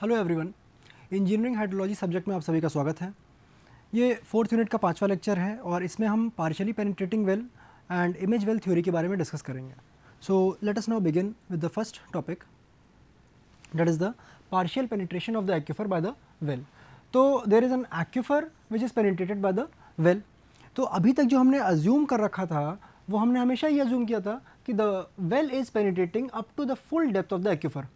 Hello everyone, engineering hydrology subject में आप सभी का स्वागत है। ये 4th यूनिट का 5वां लेक्चर है और इसमें हम partially penetrating well and image well theory के बारे में डिस्कस करेंगे। So let us now begin with the first topic, that is the partial penetration of the aquifer by the well. तो there is an aquifer which is penetrated by the well. तो अभी तक जो हमने assume कर रखा था वो हमने हमेशा ये अज्यूम किया था कि the well is penetrating up to the full depth of the aquifer.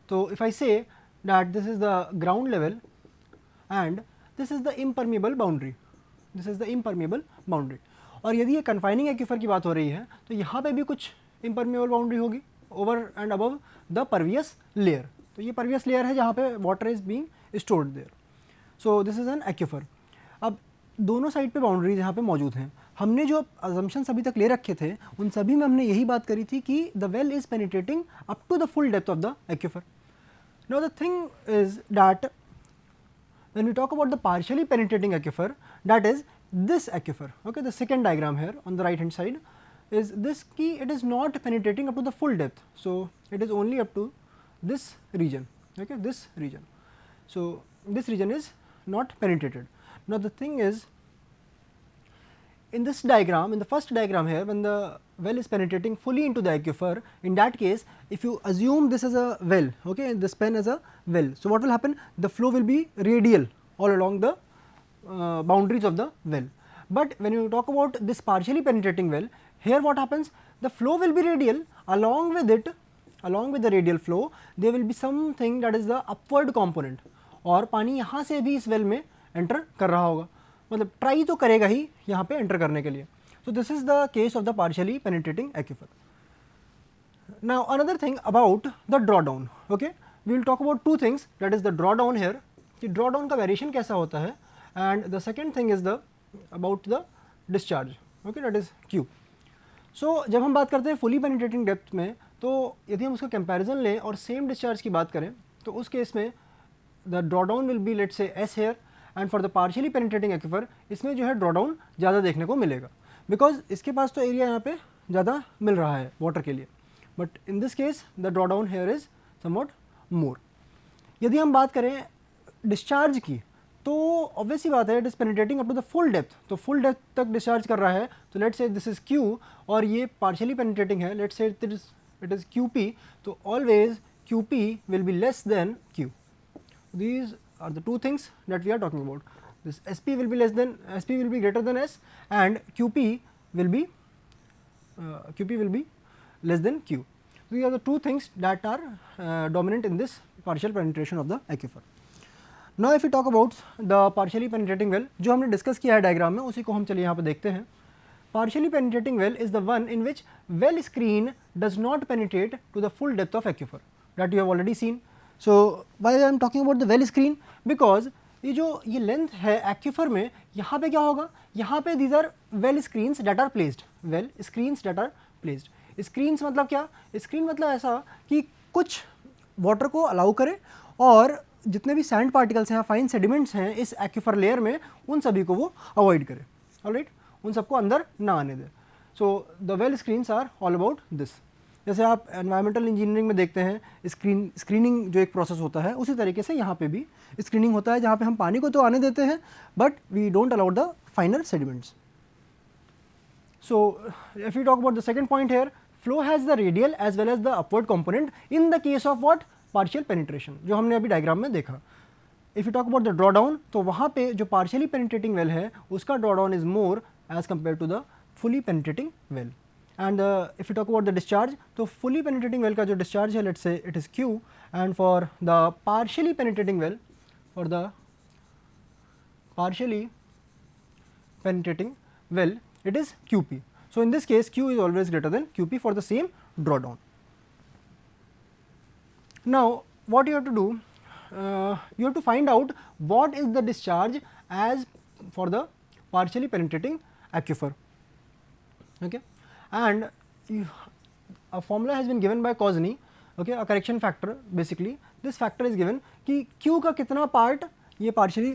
तो if I say that this is the ground level and this is the impermeable boundary, this is the impermeable boundary। और यदि ये confining aquifer की बात हो रही है तो यहाँ पे भी कुछ impermeable boundary होगी over and above the pervious layer। तो ये pervious layer है जहाँ पे water is being stored there। so this is an aquifer। अब दोनों साइड पे बाउंड्रीज यहाँ पे मौजूद हैं। हमने जो assumptions अभी तक ले रखे थे उन सभी में हमने यही बात करी थी कि the well is penetrating up to the full depth of the aquifer। Now the thing is that when we talk about the partially penetrating aquifer, that is this aquifer, okay, the second diagram here on the right hand side is this key, it is not penetrating up to the full depth, so it is only up to this region, okay, this region. So this region is not penetrated. Now the thing is, in this diagram, in the first diagram here, when the well is penetrating fully into the aquifer, in that case if you assume this as a well, okay, this pen as a well, so what will happen, the flow will be radial all along the boundaries of the well. But when you talk about this partially penetrating well, here what happens, the flow will be radial, along with it, along with the radial flow there will be something that is the upward component, और पानी यहाँ से भी इस well में enter कर रहा होगा, मतलब ट्राई तो करेगा ही यहाँ पे एंटर करने के लिए। So this is the case of the partially penetrating aquifer. Now another thing about the draw down, okay, we will talk about two things, that is the draw down here, कि drawdown का variation कैसा होता है, and the second thing is the about the discharge, okay, that is Q. So जब हम बात करते हैं फुली पेनिट्रेटिंग डेप्थ में, तो यदि हम उसका कंपैरिजन लें और सेम डिस्चार्ज की बात करें तो उस केस में the draw down will be let's say S here, and for the partially penetrating aquifer इसमें जो है ड्रॉ डाउन ज़्यादा देखने को मिलेगा, बिकॉज इसके पास तो एरिया यहाँ पे ज़्यादा मिल रहा है वाटर के लिए, but in this case the draw down here is somewhat more. यदि हम बात करें डिस्चार्ज की तो ऑब्वियसली बात है, it is penetrating up to the full depth, तो फुल डेप्थ तक डिस्चार्ज कर रहा है, तो let's say this is Q और ये पार्शियली पेनिट्रेटिंग है, let's say it is Q P, तो always Q P will be less than Q. These are the two things that we are talking about. This SP will be less than, SP will be greater than S, and QP will be less than Q. So these are the two things that are dominant in this partial penetration of the aquifer. Now if we talk about the partially penetrating well, जो हमने discuss किया है diagram में उसी को हम चलिए यहाँ पे देखते हैं। Partially penetrating well is the one in which well screen does not penetrate to the full depth of aquifer, that you have already seen. So why I am talking about the well screen, because ये जो ये length है aquifer में, यहाँ पे क्या होगा, यहाँ पे these are well screens that are placed, well screens that are placed। screens मतलब क्या, screen मतलब ऐसा कि कुछ वाटर को अलाउ करे और जितने भी सैंड पार्टिकल्स हैं, फाइन सेडिमेंट्स हैं इस एक्यूफर लेयर में, उन सभी को वो अवॉइड करे, ऑलराइट, उन सबको अंदर ना आने दे। So the well screens are all about this. जैसे आप एनवायरमेंटल इंजीनियरिंग में देखते हैं स्क्रीनिंग जो एक प्रोसेस होता है, उसी तरीके से यहाँ पे भी स्क्रीनिंग होता है, जहाँ पे हम पानी को तो आने देते हैं but we don't allow the finer sediments. So if you talk about the second point here, flow has the radial as well as the upward component in the case of what, partial penetration, जो हमने अभी diagram में देखा। If you talk about the draw down, तो वहाँ पे जो partially penetrating well है उसका draw down is more as compare to the fully penetrating well. And if you talk about the discharge, तो fully penetrating well का जो discharge है, let's say it is Q, and for the partially penetrating well, for the partially penetrating well, it is QP. So in this case, Q is always greater than QP for the same drawdown. Now what you have to do, you have to find out what is the discharge as for the partially penetrating aquifer, okay. And a formula has been given by Cosney, okay, a correction factor basically. This factor is given कि Q का कितना part ये partially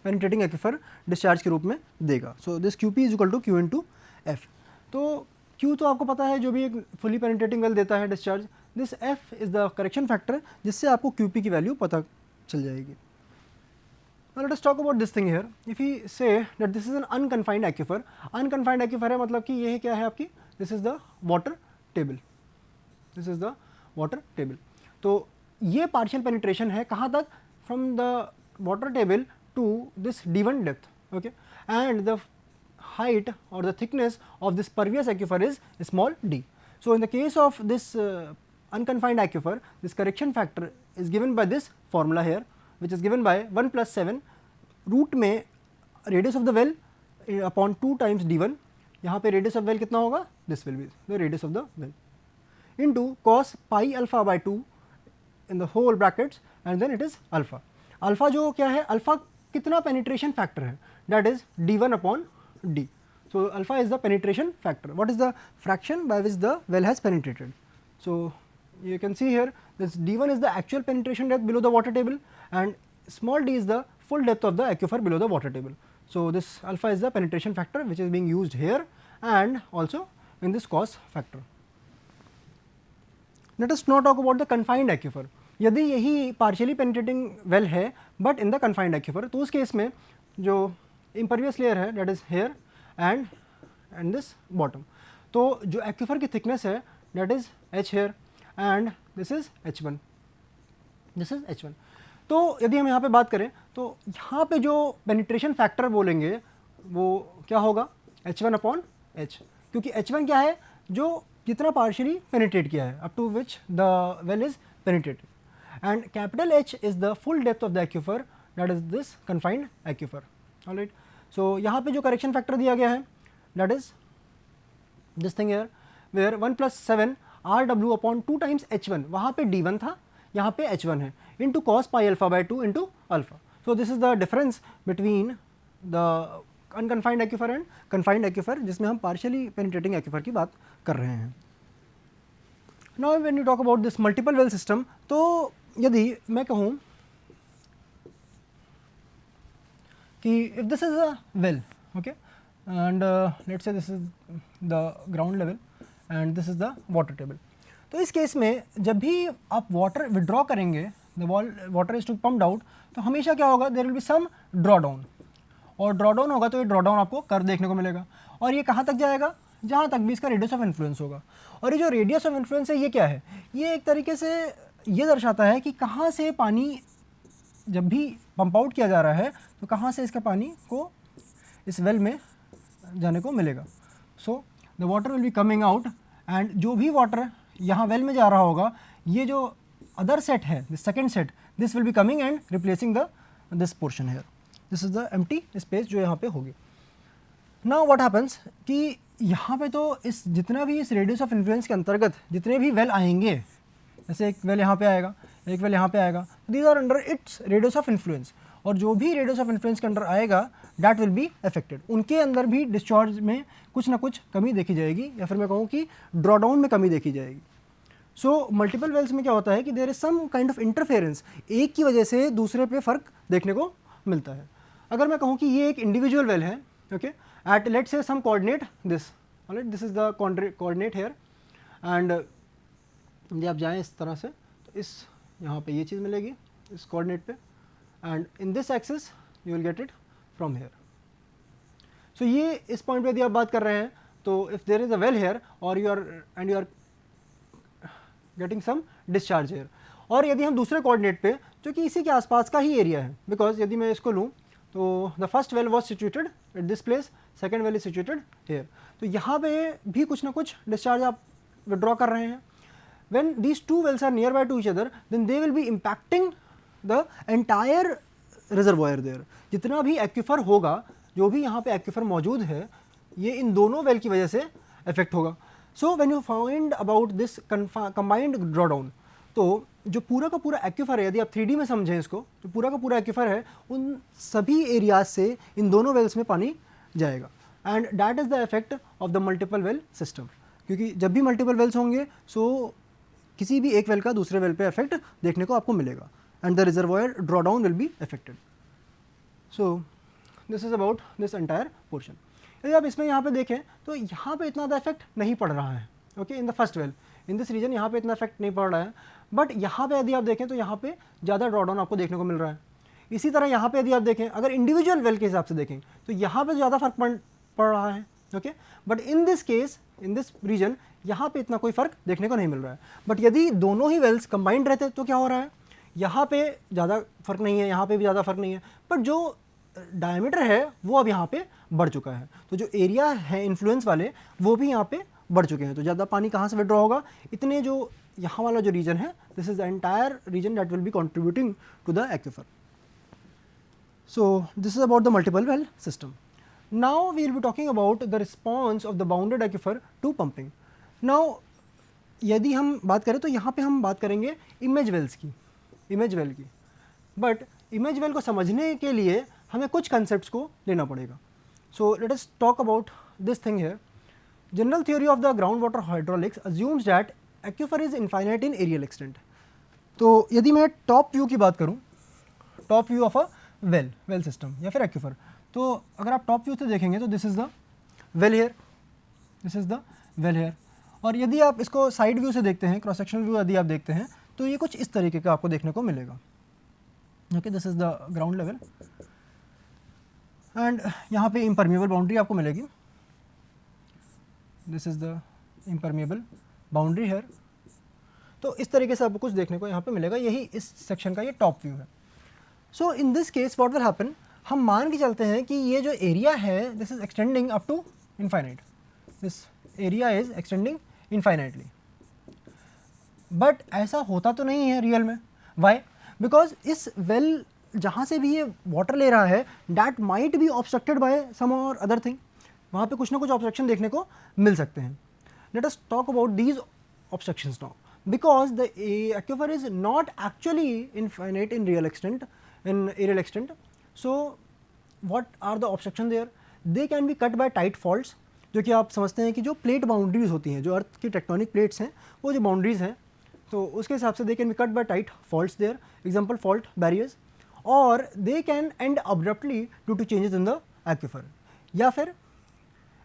penetrating aquifer discharge के रूप में देगा। So this QP is equal to Q into F। तो Q तो आपको पता है जो भी एक fully penetrating well देता है discharge, this F is the correction factor जिससे आपको QP की वैल्यू पता चल जाएगी. Now let us talk about this thing here. If we say that this is an unconfined aquifer, unconfined aquifer है मतलब कि ये क्या है आपकी, this is the water table, this is the water table. तो ये partial penetration है कहाँ तक, from the water table to this D1 depth, okay, and the height or the thickness of this pervious aquifer is small d. So in the case of this unconfined aquifer, this correction factor is given by this formula here, which is given by 1 plus 7 root में radius of the well upon 2 times d1. यहाँ पे radius of well कितना होगा, this will be the radius of the well into cos pi alpha by 2 in the whole brackets and then it is alpha. Alpha जो क्या है, alpha कितना penetration factor है, that is d1 upon d. So alpha is the penetration factor. What is the fraction by which the well has penetrated? So you can see here this d1 is the actual penetration depth below the water table and small d is the full depth of the aquifer below the water table. So this alpha is the penetration factor which is being used here and also in this cos factor. Let us now talk about the confined aquifer. यदि यही partially penetrating well है but in the confined aquifer, तो उस case में जो impervious layer है that is here and this bottom, तो जो aquifer की thickness है that is h here and this is h1, this is h1. तो यदि हम यहाँ पे बात करें तो यहाँ पे जो पेनिट्रेशन फैक्टर बोलेंगे वो क्या होगा, h1 अपॉन h, क्योंकि h1 क्या है, जो जितना पार्शियली पेनिट्रेट किया है, up to which the well is penetrated, and capital H is the full depth of the aquifer, that is this confined aquifer. Alright, so यहाँ पे जो करेक्शन फैक्टर दिया गया है that is this thing here where 1 plus 7 RW upon 2 times h1, वहाँ पे d1 था, यहाँ पे h1 है, into cos pi alpha by 2 into alpha. So this is the difference between the unconfined aquifer and confined aquifer, जिसमें हम partially penetrating aquifer की बात कर रहे हैं. Now when you talk about this multiple well system, तो यदि मैं कहूँ कि if this is a well, okay, and let's say this is the ground level and this is the water table, तो इस केस में जब भी आप वाटर विड्रॉ करेंगे, the water is to pumped out, तो हमेशा क्या होगा, there will be some draw down, और ड्रॉ डाउन होगा तो ये ड्रॉ डाउन आपको कर देखने को मिलेगा, और ये कहाँ तक जाएगा, जहाँ तक भी इसका रेडियस ऑफ इन्फ्लुएंस होगा. और ये जो रेडियस ऑफ इन्फ्लुएंस है ये क्या है, ये एक तरीके से ये दर्शाता है कि कहाँ से पानी जब भी पंप आउट किया जा रहा है तो कहाँ से इसका पानी को इस वेल में जाने को मिलेगा. So the water will be coming out and जो भी वाटर यहाँ वेल में जा रहा होगा, ये जो अदर सेट है, this second set, this will be coming and replacing the this portion here, this is the empty space जो यहाँ पे होगी. नाउ व्हाट हैपन्स कि यहाँ पे तो इस जितना भी इस रेडियस ऑफ इन्फ्लुएंस के अंतर्गत जितने भी वेल आएंगे, जैसे एक वेल यहाँ पे आएगा, एक वेल यहाँ पे आएगा, these are under its radius of influence, और जो भी रेडियस ऑफ इन्फ्लुएंस के अंडर आएगा दैट विल बी अफेक्टेड. उनके अंदर भी डिस्चार्ज में कुछ ना कुछ कमी देखी जाएगी, या फिर मैं कहूँ कि ड्रॉ डाउन में कमी देखी जाएगी. सो मल्टीपल वेल्स में क्या होता है कि there is some kind of interference, एक की वजह से दूसरे पे फ़र्क देखने को मिलता है. अगर मैं कहूँ कि ये एक इंडिविजुअल वेल है, okay, at let's say some coordinate this, alright, this is the coordinate here, and यदि आप जाएँ इस तरह से तो इस यहाँ पे ये चीज़ मिलेगी इस कोऑर्डिनेट पे, and in this axis you will get it from here. So ये इस पॉइंट पे यदि आप बात कर रहे हैं तो if there is a well here और you are getting some discharge here, और यदि हम दूसरे कोऑर्डिनेट पे जो कि इसी के आसपास का ही एरिया है, बिकॉज यदि मैं इसको लूँ तो the first well was situated at this place, second well is situated here, तो यहाँ पे भी कुछ ना कुछ डिस्चार्ज आप विड्रॉ कर रहे हैं. when these two wells are nearby to each other, then they will be impacting the entire reservoir there. जितना भी एक्विफर होगा, जो भी यहाँ पे एक्विफर मौजूद है, ये इन दोनों वेल की वजह से इफेक्ट होगा. So when you find about this combined draw down, तो जो पूरा का पूरा एक्विफर है, यदि आप 3D में समझें इसको, जो पूरा का पूरा एक्विफर है, उन सभी एरियाज से इन दोनों वेल्स में पानी जाएगा, and that is the effect of the multiple well system. क्योंकि जब भी मल्टीपल वेल्स होंगे, सो किसी भी एक वेल का दूसरे वेल पे इफेक्ट देखने को आपको मिलेगा, and the reservoir draw down will be affected. So this is about this entire portion. यदि आप इसमें यहाँ पे देखें तो यहाँ पे इतना ज़्यादा इफेक्ट नहीं पड़ रहा है, okay, in the first well. In this region यहाँ पे इतना इफेक्ट नहीं पड़ रहा है, बट यहाँ पे यदि आप देखें तो यहाँ पे ज़्यादा ड्रॉडाउन आपको देखने को मिल रहा है। इसी तरह यहाँ पे यदि आप देखें, अगर इंडिविजुअल वेल के हिसाब से देखें तो यहाँ पे ज़्यादा फर्क पड़ रहा है, okay. But in this case, in this region, यहाँ पे इतना कोई फर्क देखने को नहीं मिल रहा है। बट यदि दोनों ही वेल्स कंबाइंड रहते तो क्या हो रहा है, यहाँ पे ज़्यादा फर्क नहीं है, यहाँ पे भी ज़्यादा फर्क नहीं है, बट जो डायमीटर है वो अब यहाँ पे बढ़ चुका है। तो जो एरिया है इन्फ्लुएंस वाले वो भी यहाँ पे बढ़ चुके हैं। तो ज़्यादा पानी कहाँ से विड्रॉ होगा, इतने जो यहाँ वाला जो रीजन है, this is the entire region that will be contributing to the aquifer. So this is about the multiple well system. Now we will be talking about the response of the bounded aquifer to pumping. Now यदि हम बात करें तो यहाँ पे हम बात करेंगे इमेज वेल्स की, इमेज वेल की। बट इमेज वेल को समझने के लिए हमें कुछ कंसेप्ट्स को लेना पड़ेगा। So let us talk about this thing here. General theory of the ground water hydraulics assumes that aquifer is infinite in areal extent. तो यदि मैं टॉप व्यू की बात करूँ, top view of a well system या फिर aquifer, तो अगर आप टॉप व्यू से देखेंगे तो this is the well hair, this is the well here. और यदि आप इसको साइड व्यू से देखते हैं, क्रॉस सेक्शनल व्यू यदि आप देखते हैं तो ये कुछ इस तरीके का आपको देखने को मिलेगा। Okay, this is the ground level and यहाँ पे इम्परमेबल बाउंड्री आपको मिलेगी। This is the impermeable boundary here. तो इस तरीके से आपको कुछ देखने को यहाँ पे मिलेगा। यही इस सेक्शन का ये टॉप व्यू है। So in this case what will happen, हम मान के चलते हैं कि ये जो एरिया है this is extending up to infinite, this area is extending infinitely. But ऐसा होता तो नहीं है रियल में। वाई? बिकॉज इस वेल जहाँ से भी ये वाटर ले रहा है that might be obstructed by some और अदर थिंग, वहाँ पे कुछ ना कुछ ऑब्स्ट्रक्शन देखने को मिल सकते हैं। Late us talk about these obstructions now, because the aquifer is not actually infinite in real extent, in aerial extent. So what are the obstruction there? They can be cut by tight faults, जो कि आप समझते हैं कि जो plate boundaries होती हैं, जो अर्थ की टेक्टोनिक प्लेट्स हैं वो जो बाउंड्रीज हैं, तो उसके हिसाब से they can be cut by tight faults there, example fault barriers, और they can end abruptly due to changes in the aquifer, या फिर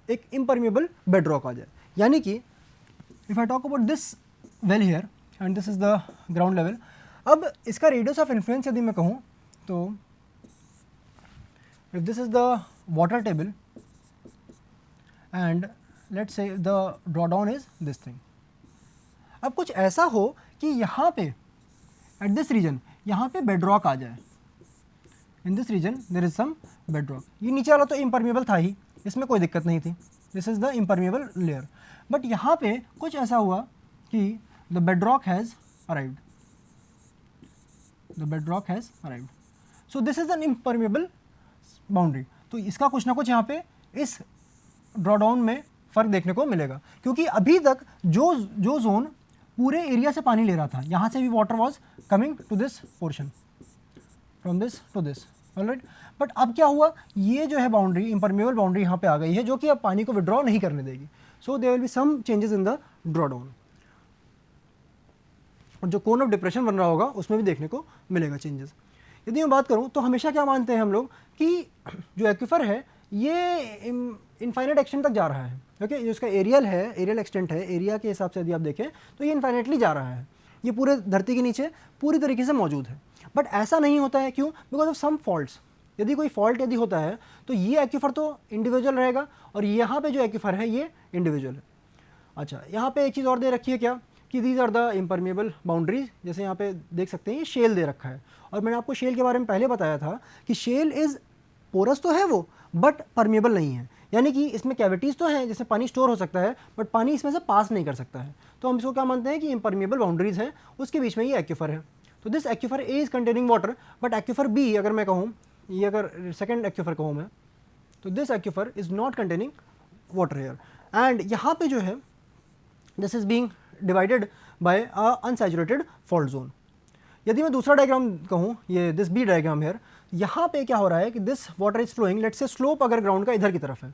एक इम्परमेबल बेड रॉक आ जाए। यानी कि if I talk about this well hair and this is the ground level, अब इसका रेडियस ऑफ इन्फ्लुएंस यदि मैं कहूँ तो if this is the water table and let's say the drawdown is this thing. अब कुछ ऐसा हो कि यहाँ पे एट दिस रीजन यहाँ पे बेड रॉक आ जाए, in this region there is some bed rock. ये नीचे वाला तो इम्परमेबल था ही, इसमें कोई दिक्कत नहीं थी, this is the impermeable layer. But यहाँ पे कुछ ऐसा हुआ कि the bedrock has arrived, the bedrock has arrived, so this is an impermeable boundary। तो इसका कुछ ना कुछ यहाँ पे इस ड्रॉडाउन में फ़र्क देखने को मिलेगा, क्योंकि अभी तक जो जोन पूरे एरिया से पानी ले रहा था, यहाँ से भी water was coming to this portion, from this to this, alright. But अब क्या हुआ, ये जो है बाउंड्री, इम्परमेबल बाउंड्री यहाँ पे आ गई है, जो कि अब पानी को विड्रॉ नहीं करने देगी। So there will be some changes in the drawdown, और जो कोन ऑफ डिप्रेशन बन रहा होगा उसमें भी देखने को मिलेगा चेंजेस। यदि मैं बात करूं तो हमेशा क्या मानते हैं हम लोग कि जो एक्विफर है ये इनफाइनाइट एक्सटेंट तक जा रहा है, ओके। जो उसका एरियल है, एरियल एक्सटेंट है, एरिया के हिसाब से यदि आप देखें तो ये इनफाइनाइटली जा रहा है, ये पूरे धरती के नीचे पूरी तरीके से मौजूद है। बट ऐसा नहीं होता है, क्यों? Because of some faults. यदि कोई फॉल्ट यदि होता है तो ये एक्विफर तो इंडिविजुअल रहेगा, और यहाँ पे जो एक्विफर है ये इंडिविजुअल है। अच्छा, यहाँ पे एक चीज़ और दे रखी है क्या, कि these are the impermeable boundaries. जैसे यहाँ पे देख सकते हैं ये शेल दे रखा है, और मैंने आपको शेल के बारे में पहले बताया था कि शेल इज़ पोरस तो है वो, बट परमेबल नहीं है। यानी कि इसमें कैविटीज़ तो हैं जिसमें पानी स्टोर हो सकता है, बट पानी इसमें से पास नहीं कर सकता है। तो हम इसको क्या मानते हैं कि इम्परमेबल बाउंड्रीज हैं, उसके बीच में ये एक्विफर है। तो this aquifer A is containing water, but aquifer B अगर मैं कहूँ, ये अगर सेकेंड एक्विफर कहूँ मैं, तो this aquifer is not containing water hair. And यहाँ पे जो है this is being divided by a unsaturated fault zone. यदि मैं दूसरा डायग्राम कहूँ, ये दिस बी डायग्राम हेयर, यहाँ पे क्या हो रहा है कि this water is flowing, let's say slope अगर ग्राउंड का इधर की तरफ है,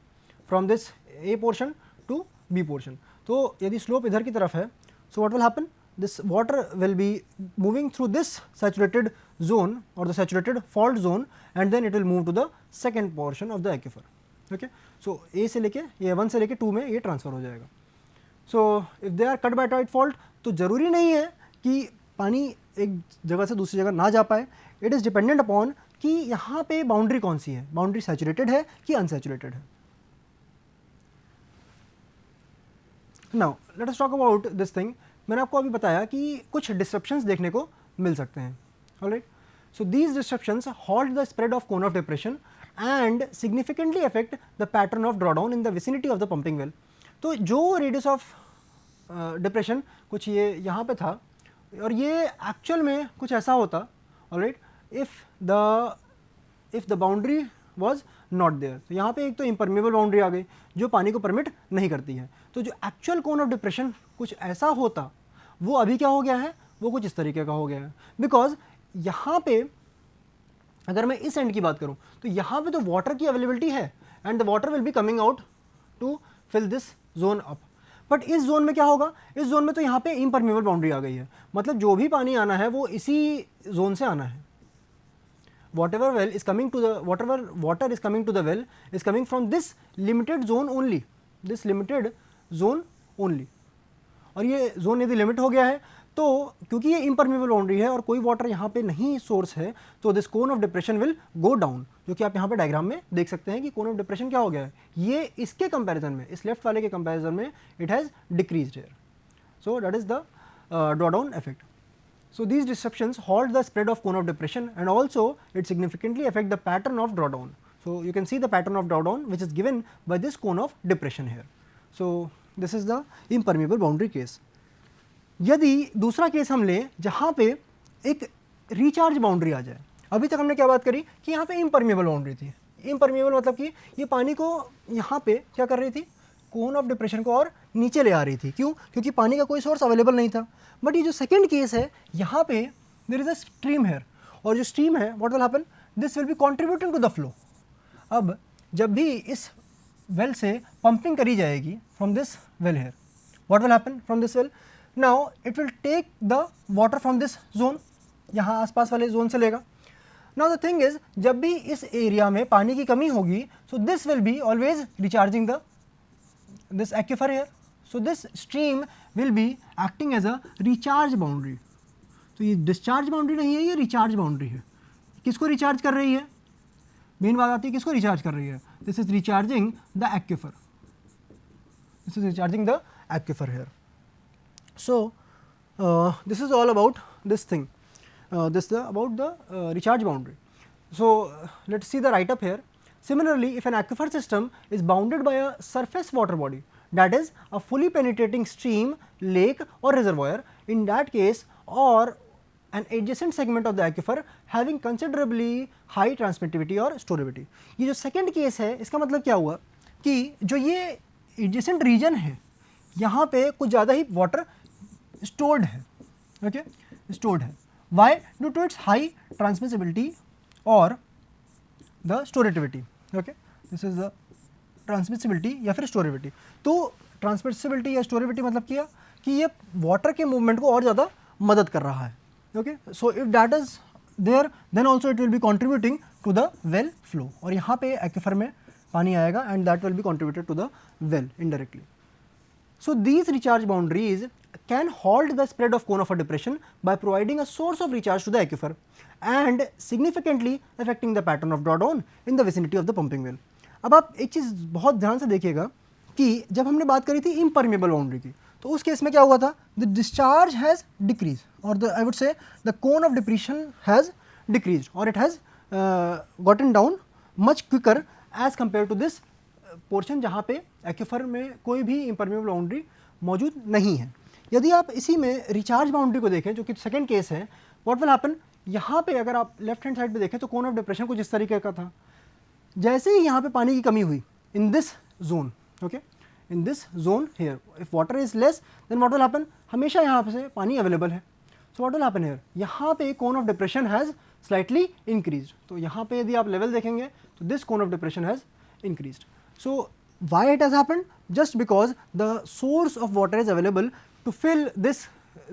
from this A portion to B portion, तो यदि स्लोप इधर की तरफ है, so what will happen, this water will be moving through this saturated zone और the saturated fault zone, and then it will move to the second portion of the aquifer, okay. So A से लेके, ये 1 से लेके 2 में ये transfer हो जाएगा। So if they are cut by tight fault, तो ज़रूरी नहीं है कि पानी एक जगह से दूसरी जगह ना जा पाए. इट इज़ डिपेंडेंट अपॉन कि यहाँ पे बाउंड्री कौन सी है, बाउंड्री सैचुरेटेड है कि अनसैचुरेटेड है. Now let us talk about this thing. मैंने आपको अभी बताया कि कुछ डिस्ट्रप्शंस देखने को मिल सकते हैं. Alright, so these disruptions halt the spread of cone of depression and significantly affect the pattern of drawdown in the vicinity of the pumping well. तो जो रेडियस ऑफ डिप्रेशन कुछ ये यहाँ पे था, और ये एक्चुअल में कुछ ऐसा होता. Alright, if the boundary was not there, तो यहाँ पे एक तो इम्परमेबल बाउंड्री आ गई जो पानी को परमिट नहीं करती है. तो जो एक्चुअल कोन ऑफ डिप्रेशन कुछ ऐसा होता, वो अभी क्या हो गया है, वो कुछ इस तरीके का हो गया है. बिकॉज यहाँ पे अगर मैं इस एंड की बात करूँ तो यहाँ पे तो वाटर की अवेलेबिलिटी है and the water will be coming out to fill this zone up. But इस जोन में क्या होगा, इस जोन में तो यहाँ पे इम्परमेबल बाउंड्री आ गई है. मतलब जो भी पानी आना है वो इसी जोन से आना है. whatever well is coming to the whatever water is coming to the well is coming from this limited zone only, this limited zone only. और ये जोन यदि लिमिट हो गया है तो क्योंकि ये इम्परमेबल बाउंड्री है और कोई वाटर यहाँ पे नहीं सोर्स है, तो this cone of depression will go down, जो कि आप यहाँ पे डायग्राम में देख सकते हैं कि कोन ऑफ डिप्रेशन क्या हो गया है. ये इसके कंपैरिजन में, इस लेफ्ट वाले के कंपैरिजन में it has decreased here. So that is the drawdown effect. So these disruptions halt the spread of cone of depression and also it significantly affect the pattern of drawdown. So you can see the pattern of drawdown which is given by this cone of depression here. So this is the impermeable boundary case. यदि दूसरा case हम लें जहाँ पे एक recharge boundary आ जाए. अभी तक हमने क्या बात करी कि यहाँ पे इम्परमेबल बाउंड्री थी. इम्परमेबल मतलब कि ये पानी को यहाँ पे क्या कर रही थी, कोन ऑफ डिप्रेशन को और नीचे ले आ रही थी. क्यों? क्योंकि पानी का कोई सोर्स अवेलेबल नहीं था. बट ये जो सेकंड केस है, यहाँ पे there is a stream here, और जो स्ट्रीम है what will happen, this will be contributing to the flow. अब जब भी इस वेल से पंपिंग करी जाएगी from this well here, what will happen from this well, now it will take the water from this zone, यहाँ आसपास वाले जोन से लेगा. नाउ द थिंग इज, जब भी इस एरिया में पानी की कमी होगी, so this will be always recharging the this aquifer here. So this stream will be acting as a recharge boundary. तो ये डिस्चार्ज बाउंड्री नहीं है, ये रिचार्ज बाउंड्री है. किसको रिचार्ज कर रही है, मेन बात आती है किसको रिचार्ज कर रही है. This is recharging the aquifer, this is recharging the aquifer here. So this is all about this thing, this about the recharge boundary. So let's see the write up here. Similarly, if an aquifer system is bounded by a surface water body, that is a fully penetrating stream, lake or reservoir, in that case, or an adjacent segment of the aquifer having considerably high transmittivity or storability. ये जो second case है, इसका मतलब क्या हुआ कि जो ये adjacent region है, यहाँ पे कुछ ज़्यादा ही water stored है, okay, stored है. Why? Due to its high transmissibility or the storativity. Okay, this is the transmissibility या फिर storativity. तो transmissibility या storativity मतलब क्या कि ये water के movement को और ज़्यादा मदद कर रहा है. Okay, so if that is there, then also it will be contributing to the well flow. और यहाँ पे aquifer में पानी आएगा and that will be contributed to the well indirectly. So these recharge boundaries can halt the spread of cone of a depression by providing a source of recharge to the aquifer and significantly affecting the pattern of drawdown in the vicinity of the pumping well. अब आप एक चीज़ बहुत ध्यान से देखिएगा कि जब हमने बात करी थी इम्परमेबल बाउंड्री की, तो उस केस में क्या हुआ था, द डिस्चार्ज हैज़ डिक्रीज और the I would say the cone of depression has decrease और it has gotten down much quicker as compare to this portion जहाँ पे एक्विफर में कोई भी इम्परमेबल बाउंड्री मौजूद नहीं है. यदि आप इसी में रिचार्ज बाउंड्री को देखें जो कि सेकंड केस है, व्हाट विल हैपन, यहाँ पे अगर आप लेफ्ट हैंड साइड पे देखें तो कोन ऑफ डिप्रेशन कुछ इस तरीके का था. जैसे ही यहाँ पे पानी की कमी हुई in this zone, okay, in this zone here, if water is less then what will happen, हमेशा यहाँ पे से पानी अवेलेबल है. So what will happen here, यहाँ पे cone of depression has slightly increased. तो यहाँ पे यदि आप लेवल देखेंगे तो this cone of depression has increased. So why it has happened? Just because the source of water is available to fill this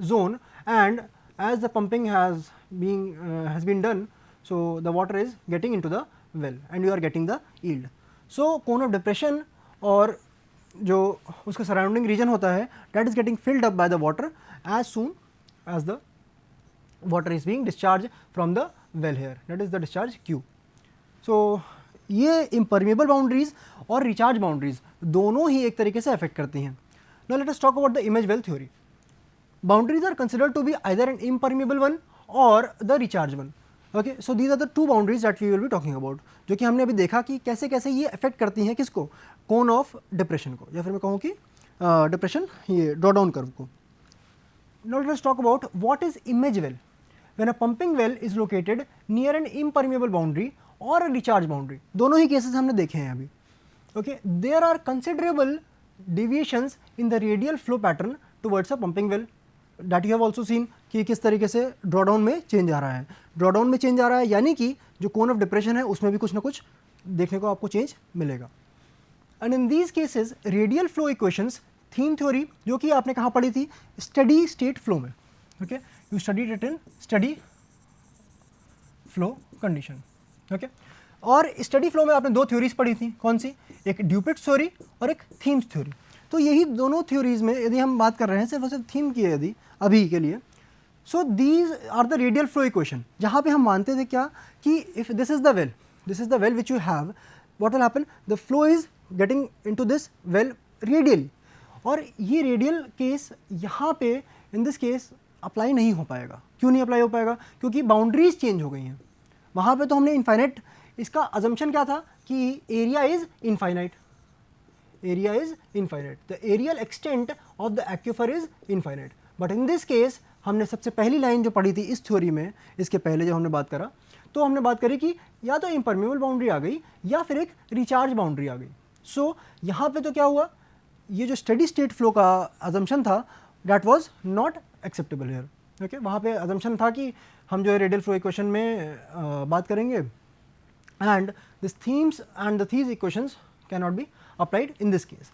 zone, and as the pumping has been done, so the water is getting into the well and you are getting the yield. So cone of depression और जो उसका surrounding region होता है that is getting filled up by the water as soon as the water is being discharge from the well here, that is the discharge Q. So ये impermeable boundaries और recharge boundaries दोनों ही एक तरीके से affect करती हैं. Now let us talk about the image well theory. Boundaries are considered to be either an impermeable one और the recharge one. Okay, so these are the two boundaries that we will be talking about, जो कि हमने अभी देखा कि कैसे कैसे ये अफेक्ट करती हैं किसको, कोन ऑफ डिप्रेशन को, या फिर मैं कहूँ कि डिप्रेशन ये ड्रॉ डाउन कर्व को. Now let us talk about what is image well. When a pumping well is located near an impermeable boundary or a recharge boundary, दोनों ही केसेस हमने देखे हैं अभी. Okay, there are considerable deviations in the radial flow pattern towards a pumping well that you have also seen कि किस तरीके से drawdown में चेंज आ रहा है. ड्रॉडाउन में चेंज आ रहा है यानी कि जो कोन ऑफ डिप्रेशन है उसमें भी कुछ ना कुछ देखने को आपको चेंज मिलेगा. And in these cases radial flow equations, theme theory जो कि आपने कहाँ पढ़ी थी, स्टडी स्टेट फ्लो में. Okay, you studied it in steady flow condition. Okay, और स्टडी फ्लो में आपने दो थ्योरीज पढ़ी थी, कौन सी, एक ड्यूपिट्स थ्योरी और एक थीम्स थ्योरी. तो यही दोनों थ्योरीज में यदि हम बात कर रहे हैं सिर्फ और सिर्फ थीम की यदि अभी के लिए, so these are the radial flow equation, जहाँ पे हम मानते थे क्या कि if this is the well which you have, what will happen, the flow is getting into this well radially. और ये रेडियल केस यहाँ पे इन दिस केस अप्लाई नहीं हो पाएगा. क्यों नहीं अप्लाई हो पाएगा? क्योंकि बाउंड्रीज चेंज हो गई हैं. वहाँ पे तो हमने इनफाइनाइट, इसका अजम्पशन क्या था कि area is infinite, area is infinite, the areal extent of the aquifer is infinite. But in this case हमने सबसे पहली लाइन जो पढ़ी थी इस थ्योरी में, इसके पहले जब हमने बात करा तो हमने बात करी कि या तो इम्परमेबल बाउंड्री आ गई या फिर एक रिचार्ज बाउंड्री आ गई. सो यहाँ पे तो क्या हुआ, ये जो स्टडी स्टेट फ्लो का अजम्पशन था that was not acceptable here. Okay, वहाँ पे अजम्पशन था कि हम जो है रेडियल फ्लो इक्वेशन में बात करेंगे and this themes and the thieves equations can not be applied in this case.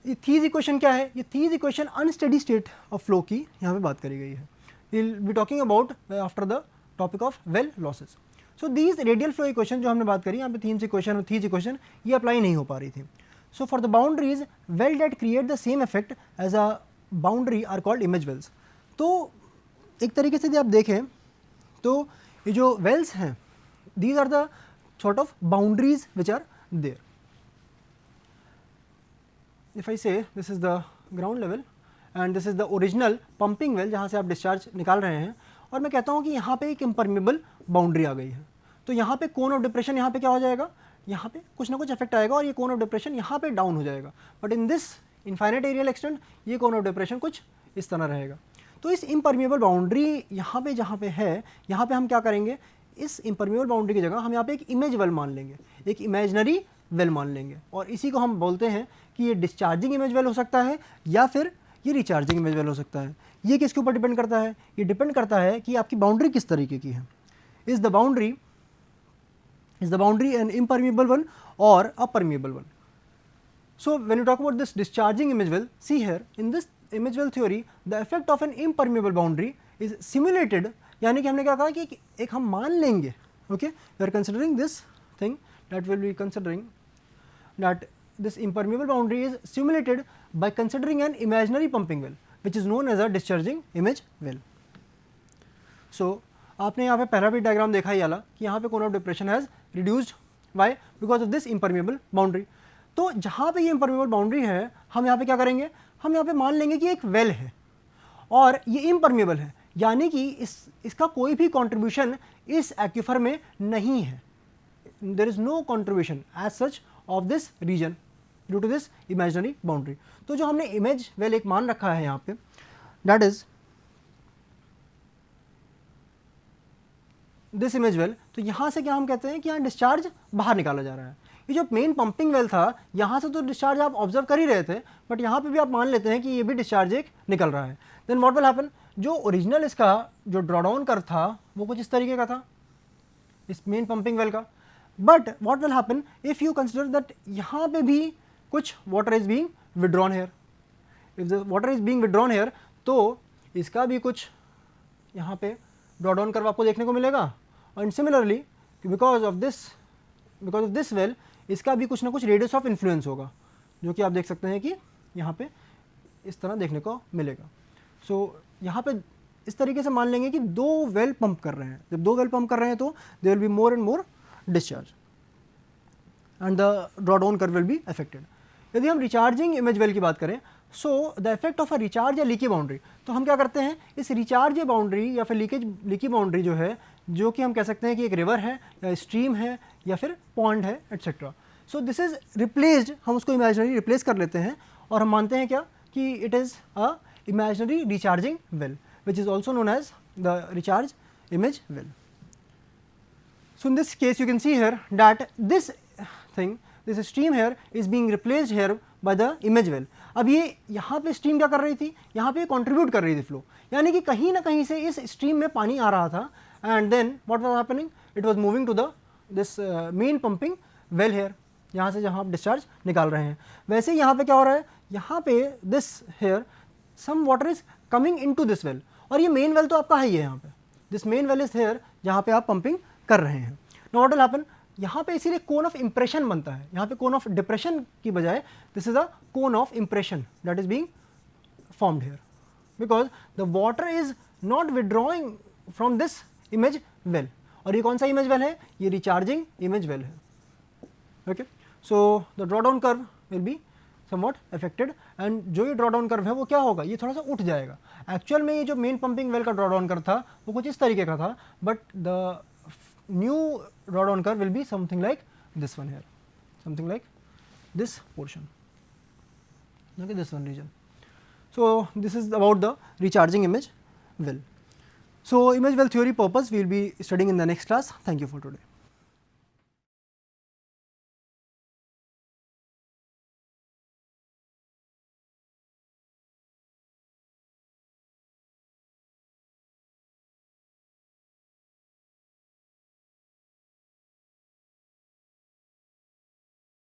ये थीज इक्वेशन क्या है, ये thieves equation unsteady state of flow की यहाँ पे बात करी गई है. Will be talking about after the topic of well losses. So these radial flow equation जो हमने बात करी यहाँ पे, थीम्स इक्वेशन और थीज इक्वेशन, ये अप्लाई नहीं हो पा रही थी. So for the boundaries, well that create the same effect as a boundary are called image wells. तो एक तरीके से यदि आप देखें तो ये जो wells हैं, these are the sort of boundaries which are there. If I say this is the ground level and this is the original pumping well जहाँ से आप discharge निकाल रहे हैं, और मैं कहता हूँ कि यहाँ पे एक impermeable boundary आ गई है, तो यहाँ पे cone of depression यहाँ पे क्या हो जाएगा, यहाँ पे कुछ ना कुछ इफेक्ट आएगा और ये कोन ऑफ डिप्रेशन यहाँ पे डाउन हो जाएगा. But in this infinite areal extent ये कोन ऑफ डिप्रेशन कुछ इस तरह रहेगा. तो इस इम्परमेबल बाउंड्री यहाँ पे जहाँ पे है, यहाँ पे हम क्या करेंगे, इस इम्परमेबल बाउंड्री की जगह हम यहाँ पे एक इमेज वेल मान लेंगे, एक इमेजनरी वेल मान लेंगे, और इसी को हम बोलते हैं कि ये डिस्चार्जिंग इमेज वेल हो सकता है या फिर ये रिचार्जिंग इमेज वेल हो सकता है. ये किसके ऊपर डिपेंड करता है, ये डिपेंड करता है कि आपकी बाउंड्री किस तरीके की है. Is the boundary an impermeable one or a permeable one? So when you talk about this discharging image well, see here in this image well theory, the effect of an impermeable boundary is simulated. यानी कि हमने क्या कहा कि एक हम मान लेंगे, okay, we are considering this thing that will be considering that this impermeable boundary is simulated by considering an imaginary pumping well which is known as a discharging image well. So आपने यहाँ पे पहला भी diagram देखा ही वाला कि यहाँ पे cone of depression has reduced, why, because of this impermeable boundary. तो जहाँ पे ये इम्परमेबल बाउंड्री है, हम यहाँ पे क्या करेंगे, हम यहाँ पे मान लेंगे कि एक वेल है और ये इम्परमेबल है, यानी कि इसका कोई भी कंट्रीब्यूशन इस एक्यूफर में नहीं है. There is no contribution as such of this region due to this imaginary boundary. तो जो हमने इमेज वेल एक मान रखा है यहाँ पे, that is this image well. तो यहाँ से क्या हम कहते हैं कि यहाँ डिस्चार्ज बाहर निकाला जा रहा है. ये जो मेन पंपिंग वेल था, यहाँ से तो डिस्चार्ज आप ऑब्जर्व कर ही रहे थे, बट यहाँ पे भी आप मान लेते हैं कि ये भी डिस्चार्ज एक निकल रहा है. देन व्हाट विल हैपन, जो ओरिजिनल इसका जो ड्रॉडाउन कर्व था वो कुछ इस तरीके का था इस मेन पंपिंग वेल का. But what will happen if you consider that यहाँ पे भी कुछ water is being withdrawn here. If the water is being withdrawn here, तो इसका भी कुछ यहाँ पे ड्रॉडाउन कर्व आपको देखने को मिलेगा. And similarly because of this well, इसका भी कुछ ना कुछ रेडियस ऑफ इन्फ्लुएंस होगा. जो कि आप देख सकते हैं कि यहाँ पे इस तरह देखने को मिलेगा। सो यहाँ पे इस तरीके से मान लेंगे कि 2 वेल पंप कर रहे हैं। जब 2 वेल पंप कर रहे हैं तो they will be more and more discharge and the draw down curve will be affected. यदि हम रिचार्जिंग इमेज वेल की बात करें, so the effect of a recharge या लीकी बाउंड्री, तो हम क्या करते हैं, इस रिचार्ज बाउंड्री या फिर लीकी बाउंड्री जो है, जो कि हम कह सकते हैं कि एक रिवर है या स्ट्रीम है या फिर पॉन्ड है etcetera, so this is replaced, हम उसको इमेजिनरी रिप्लेस कर लेते हैं और हम मानते हैं क्या कि it is a imaginary recharging well which is also known as the recharge image well. So in this case you can see here that this thing, this stream here is being replaced here by the image well. अब ये यहाँ पे stream क्या कर रही थी, यहाँ पे कंट्रीब्यूट कर रही थी फ्लो, यानी कि कहीं ना कहीं से इस स्ट्रीम में पानी आ रहा था and then what was happening, it was moving to the this main pumping well here, यहाँ से जहाँ आप डिस्चार्ज निकाल रहे हैं। वैसे यहाँ पे क्या हो रहा है, यहाँ पे this here some water is coming into this well, और ये मेन वेल तो आपका है ही है यहाँ पे, this main well is here जहाँ पे आप पंपिंग कर रहे हैं। नाउ व्हाट विल हैपन, यहाँ पे इसीलिए कोन ऑफ इंप्रेशन बनता है, यहाँ पे कोन ऑफ डिप्रेशन की बजाय this is a cone of impression that is being formed here, because the water is not withdrawing from this image well. और ये कौन सा इमेज वेल है, ये रिचार्जिंग इमेज वेल है। Okay, so the draw down curve will be somewhat affected, and जो ये draw down curve है वो क्या होगा, ये थोड़ा सा उठ जाएगा। एक्चुअल में ये जो मेन पंपिंग वेल का ड्रॉ डाउन कर्व था वो कुछ इस तरीके का था, but the new draw down curve will be something like this one here, something like this portion, okay, this one region. So this is about the recharging image well. So image well theory purpose we will be studying in the next class. Thank you for today.